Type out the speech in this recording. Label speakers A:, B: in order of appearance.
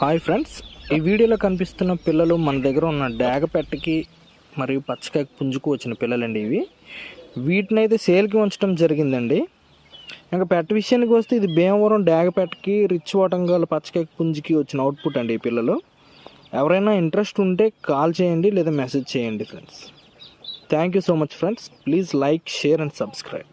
A: Hi friends, ఈ వీడియోలో కనిపిస్తున్న పిల్లలు మన దగ్గర ఉన్న డాగపెట్టకి మరియు పచ్చకాయ పుంజుకు వచ్చిన పిల్లలండి. వీటిని అయితే సేల్కి ఉంచడం జరిగిందండి. ఇంకా పెట్ట విషయానికి వస్తే ఇది భీమవరం డాగపెట్టకి రిచ్ వాటంగాల పచ్చకాయ పుంజుకి వచ్చిన అవుట్పుట్ అండి. ఈ పిల్లలు ఎవరైనా ఇంట్రెస్ట్ ఉంటే కాల్ చేయండి లేదా మెసేజ్ చేయండి friends. Thank you so much friends. Please like, share and subscribe.